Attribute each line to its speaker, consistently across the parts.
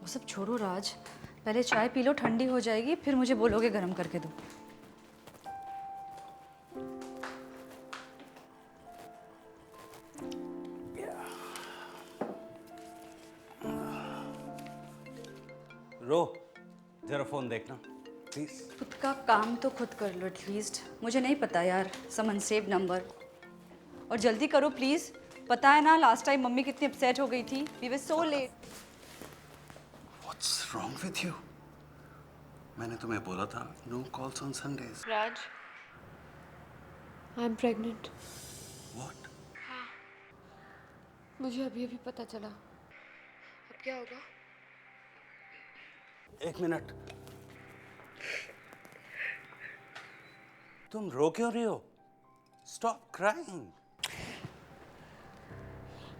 Speaker 1: सब छोड़ो राज, पहले चाय पी लो, ठंडी हो जाएगी, फिर मुझे बोलोगे गर्म करके दो।
Speaker 2: रो, जरा फोन देखना प्लीज।
Speaker 1: खुद का काम तो खुद कर लो एटलीस्ट। मुझे नहीं पता यार सम अनसेव्ड नंबर। और जल्दी करो प्लीज। पता है ना लास्ट टाइम मम्मी कितनी अपसेट हो गई थी। We were so late.
Speaker 2: What's wrong with you? मैंने तुम्हें बोला था no calls on Sundays.
Speaker 3: Raj, I am pregnant.
Speaker 2: What?
Speaker 3: मुझे अभी अभी पता चला। अब क्या होगा?
Speaker 2: एक मिनट। तुम रो क्यों रही हो? Stop crying.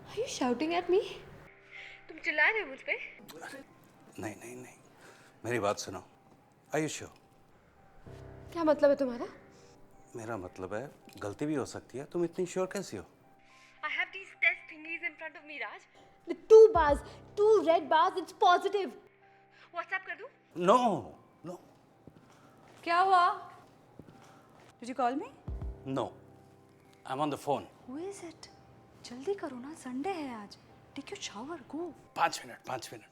Speaker 3: Are you shouting at me? तुम चिल्ला रहे हो मुझ पे?
Speaker 2: नहीं नहीं नहीं, मेरी बात सुनो। Are you sure?
Speaker 3: क्या मतलब है तुम्हारा?
Speaker 2: मेरा मतलब है गलती भी हो सकती है। तुम इतनी श्योर कैसी हो?
Speaker 3: I have these test thingies in front of me, Raj. With 2 bars, 2 red bars, it's positive. WhatsApp कर दूँ?
Speaker 2: No, no,
Speaker 1: क्या हुआ? Did you call me?
Speaker 2: no. I'm on the phone.
Speaker 1: Who is it? जल्दी करो ना, Sunday है आज। Take your shower, go.
Speaker 2: 5 minute.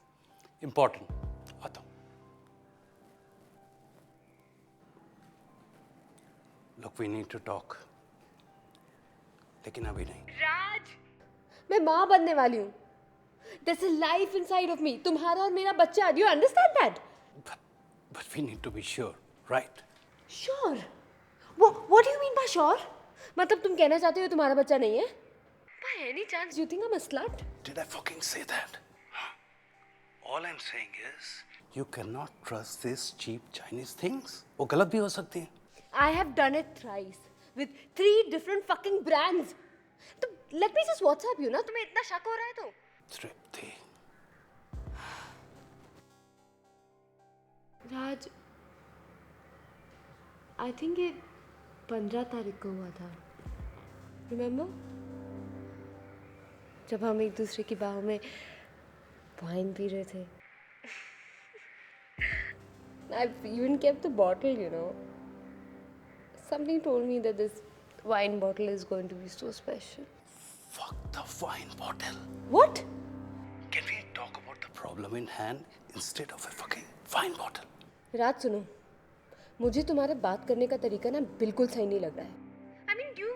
Speaker 2: Important. आता हूँ। Look, we need to talk. लेकिन अभी नहीं।
Speaker 3: राज, मैं माँ बनने वाली हूँ। There's a life inside of me. तुम्हारा और मेरा बच्चा. Do you understand that?
Speaker 2: But we need to be sure, right?
Speaker 3: Sure. What do you mean by sure? मतलब तुम कहना चाहते हो तुम्हारा बच्चा नहीं है? By any chance, you think I'm a slut?
Speaker 2: Did I fucking say that? Huh? All I'm saying is, you cannot trust these cheap Chinese things. वो गलत भी हो सकती हैं।
Speaker 3: I have done it thrice with 3 different fucking brands. तो let me just WhatsApp you ना. तुम्हें इतना शक हो रहा है तो?
Speaker 2: तृप्ति।
Speaker 3: राज, I think ये 15 तारीख को हुआ था. Remember? जब हम एक दूसरे की बाहों में वाइन पी रहे थे. I've even kept the bottle, you know. Something told me that this wine bottle is going to be so special.
Speaker 2: Fuck the wine bottle.
Speaker 3: What?
Speaker 2: Can we talk about the problem in hand instead of a fucking wine bottle?
Speaker 3: राज सुनो, मुझे तुम्हारे बात करने का तरीका ना बिल्कुल सही नहीं लग रहा है. I mean, do you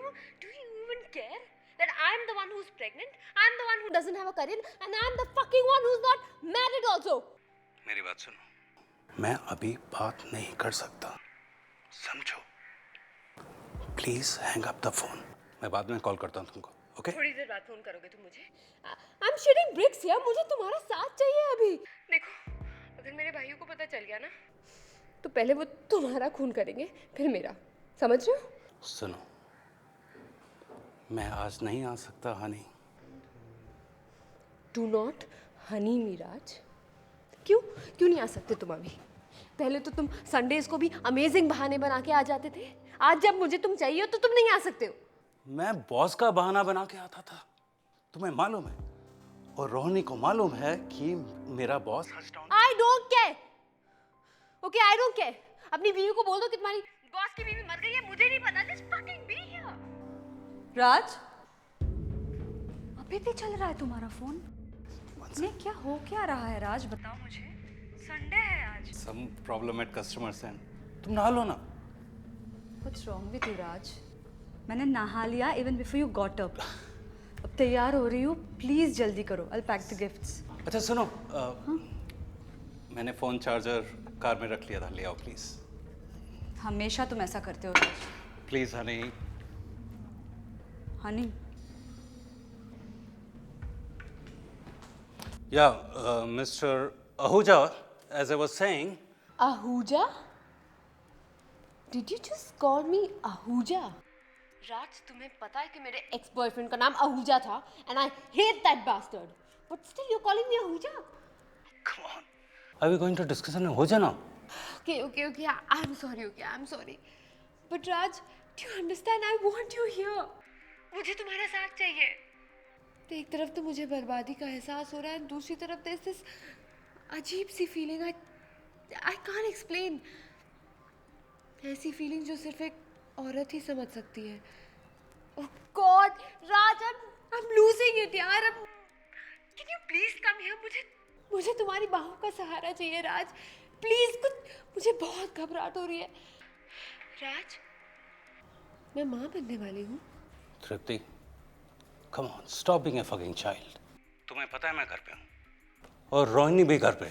Speaker 3: even care that I'm the one who's pregnant? I'm the one who doesn't have a career, and I'm the fucking one who's not married also.
Speaker 2: मेरी बात सुनो। मैं अभी बात नहीं कर सकता। समझो? Please hang up the phone. मैं बाद में कॉल करता हूँ तुमको, okay?
Speaker 3: थोड़ी देर बाद फोन करोगे तुम मुझे? I'm shooting bricks here. मुझे तुम्हारा साथ चाहिए अभी. देखो, अगर मेरे भाइयों को पता चल गया ना, तो पहले वो तुम्हारा खून करेंगे, फिर मेरा. समझ रहे हो?
Speaker 2: सुनो, मैं आज नहीं आ सकता Honey.
Speaker 3: Do not honey me, राज. क्यों नहीं आ सकते तुम अभी? पहले तो तुम संडेज को भी अमेजिंग बहाने बना के आ जाते थे. आज जब मुझे तुम चाहिए हो तो तुम नहीं आ सकते हो.
Speaker 2: मैं बॉस का बहाना बना के आता था, तुम्हें मालूम है? और रोहनी को मालूम है कि मेरा boss
Speaker 3: I don't care. Okay, I don't care. अपनी बीवी को बोल दो कि तुम्हारी बॉस की बीवी मर गई है. मुझे नहीं पता. Just fucking be here.
Speaker 1: राज, अभी भी चल रहा है तुम्हारा फोन? नहीं, क्या रहा है राज, बताओ मुझे. संडे है आज.
Speaker 2: Some problem at customer send. तुम नहा लो ना।
Speaker 1: What's wrong with you, राज? मैंने नहा लिया even before you got up. अब तैयार हो रही हूँ, प्लीज जल्दी करो. I'll pack the gifts.
Speaker 2: अच्छा सुनो, मैंने फोन चार्जर कार में रख लिया था, ले आओ प्लीज।
Speaker 1: हमेशा तुम ऐसा करते हो Raj.
Speaker 2: Please honey.
Speaker 1: Honey,
Speaker 2: Yeah, Mr. Ahuja, as I was saying,
Speaker 3: Ahuja? Did you just call me Ahuja? राज, तुम्हें पता है कि मेरे एक्स बॉयफ्रेंड का नाम आहूजा था, and I hate that bastard. But still you're calling me Ahuja?
Speaker 2: come on, are we going to discuss an Ahuja now?
Speaker 3: Okay. I'm sorry. But Raj, do you understand? I want you here. मुझे तुम्हारा साथ चाहिए. तो एक तरफ तो मुझे बर्बादी का एहसास हो रहा है, दूसरी तरफ there's this अजीब सी फीलिंग, आई कांट एक्सप्लेन। ऐसी फीलिंग जो सिर्फ एक औरत ही समझ सकती है। Oh god Raj, I am losing it यार। Can you please come here? मुझे तुम्हारी बाहों का सहारा चाहिए राज, प्लीज। मुझे बहुत घबराहट हो रही है राज। मैं माँ बनने वाली हूँ।
Speaker 2: Tripti, come on, stop being a fucking child. तुम्हें पता है मैं घर पे हूँ और रोहिणी भी घर पे।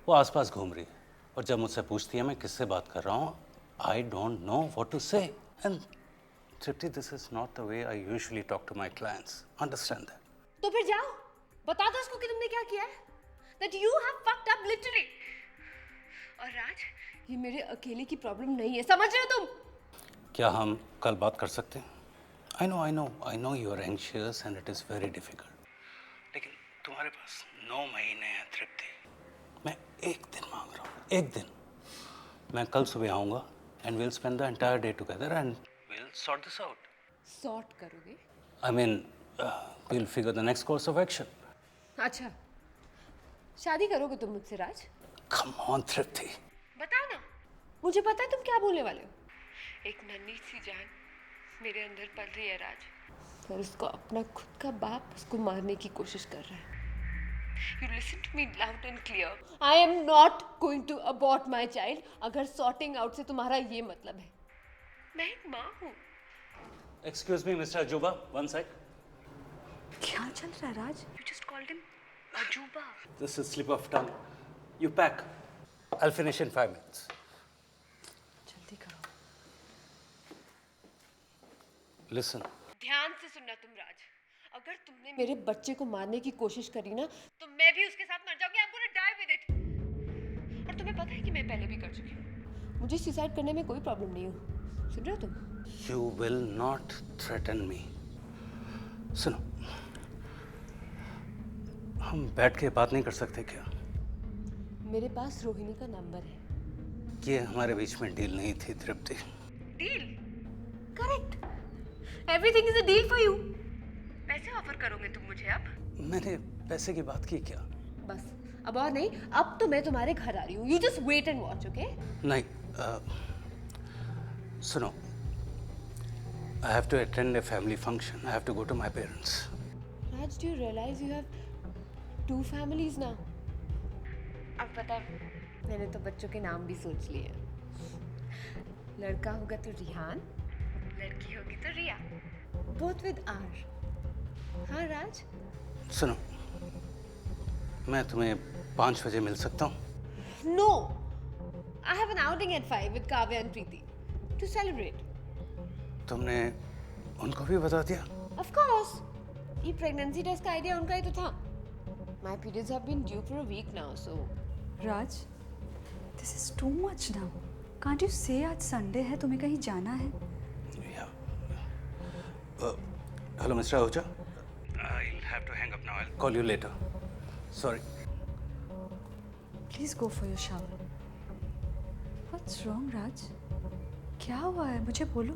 Speaker 2: वो आसपास घूम रही है और जब मुझसे पूछती है मैं किससे बात कर रहा हूँ, I don't know what to say. And Tripti, this is not the way I usually talk to my clients, understand that.
Speaker 3: तो फिर जाओ, बता दो उसको कि तुमने क्या किया है। That you have fucked up literally. और राज, ये मेरे अकेले की प्रॉब्लम नहीं है, समझ रहे हो तुम?
Speaker 2: क्या हम कल बात कर सकते हैं? I know you are anxious and it is very difficult, लेकिन तुम्हारे पास 9 महीने हैं तृप्ति। मैं एक दिन मांग रहा हूँ, एक दिन। मैं कल सुबह आऊँगा and will spend the entire day together and will sort this out.
Speaker 3: Sort करोगे?
Speaker 2: I mean will figure the next course of action.
Speaker 3: अच्छा, शादी करोगे तुम मुझसे राज?
Speaker 2: कम ऑन तृप्ति।
Speaker 3: बताओ ना, मुझे पता है तुम क्या बोलने वाले हो। एक नन्ही सी जान मेरे अंदर पल रही है राज, और उसको अपना खुद का बाप उसको मारने की कोशिश कर रहा है। You listen to me loud and clear. I am not going to abort my child. अगर sorting out से तुम्हारा ये मतलब है। मैं एक माँ हूँ।
Speaker 2: एक्सक्यूज मी मिस्टर अजूबा, वन सेक।
Speaker 1: क्या चल रहा है राज?
Speaker 3: You just called him अजूबा।
Speaker 2: This is slip of tongue. You pack. I'll finish in 5 minutes.
Speaker 1: जल्दी करो।
Speaker 2: Listen.
Speaker 3: ध्यान से सुनना तुम राज, अगर तुमने मेरे बच्चे को मारने की कोशिश करी ना, तो मैं भी उसके साथ मर जाऊंगी। I'm gonna die with it. और तुम्हें पता है कि मैं पहले भी कर चुकी हूँ। मुझे सुसाइड करने में कोई प्रॉब्लम नहीं हो। सुन रहे हो तुम?
Speaker 2: You will not threaten me. सुनो, हम बैठ के बात नहीं कर सकते क्या?
Speaker 3: मेरे पास रोहिणी का नंबर है।
Speaker 2: ये हमारे बीच में डील नहीं थी Tripti.
Speaker 3: Deal? Correct. Everything is a deal for you. पैसे ऑफर करोगे तुम मुझे अब?
Speaker 2: मैंने पैसे की बात की क्या?
Speaker 3: बस अब और नहीं, अब तो मैं तुम्हारे घर आ रही हूँ। You just wait and watch, okay?
Speaker 2: नहीं, सुनो, I have to attend a family function. I have to go to my parents.
Speaker 3: Raj, do you realize you have 2 families now? अब पता है, मैंने तो बच्चों के नाम भी सोच लिए। लड़का होगा तो रिहान, लड़की होगी तो रिया। Both with R. हाँ राज?
Speaker 2: सुनो, मैं तुम्हें 5 बजे मिल सकता हूँ?
Speaker 3: No! I have an outing at 5 with Kavya and Preeti to celebrate.
Speaker 2: तुमने उनको भी बता दिया?
Speaker 3: Of course. ये pregnancy test का आइडिया उनका ही तो था। My periods have been due for a week now, so.
Speaker 1: Raj, this is too much now. Can't you say आज संडे है, तुम्हें कहीं जाना है?
Speaker 2: Hello, Mr. Ahuja. I'll have to hang up now. I'll call you later. Sorry.
Speaker 1: Please go for your shower. What's wrong, Raj? क्या हुआ है? मुझे बोलो।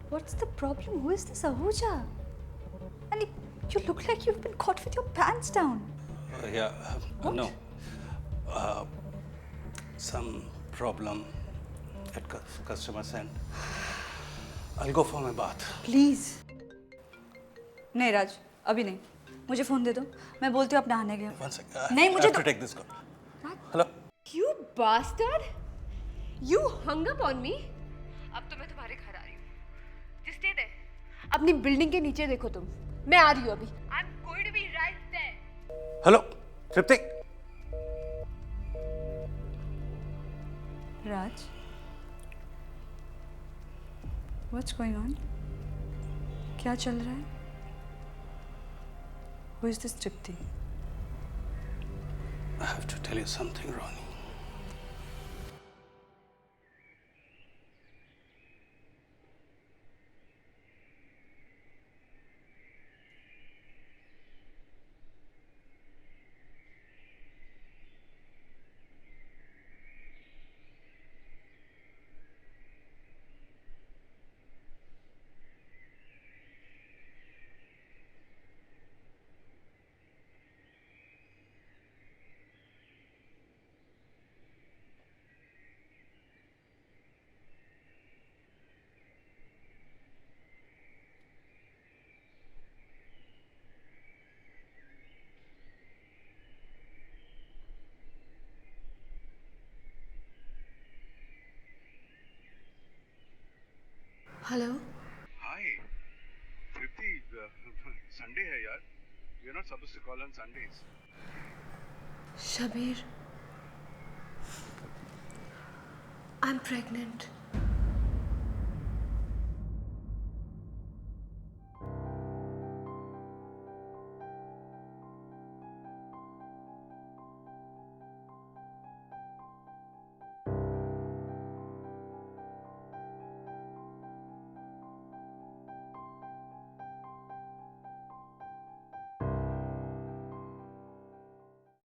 Speaker 1: What's the problem? Who is this Ahuja? And you look like you've been caught with your pants down.
Speaker 2: Yeah, no. Some problem at customer's end. I'll go for my bath.
Speaker 1: Please. नहीं राज, अभी नहीं। मुझे phone दे दो, मैं बोलती हूँ आप नहाने गए।
Speaker 2: One sec.
Speaker 1: नहीं,
Speaker 2: I
Speaker 1: मुझे
Speaker 2: have to take this call. Hello.
Speaker 3: You bastard! You hung up on me? अब तो मैं तुम्हारे घर आ रही हूँ। Just stay there. अपनी बिल्डिंग के नीचे देखो तुम। मैं आ रही हूँ अभी। I'm going to be right there.
Speaker 2: Hello, Tripti.
Speaker 1: Raj, what's going on? क्या चल रहा है? Who is this Tripti?
Speaker 2: I have to tell you something, Ronnie.
Speaker 3: Hello
Speaker 4: Hi, Tripti. Sunday है यार. You're not supposed to call on Sundays.
Speaker 3: Shabbir, I am pregnant.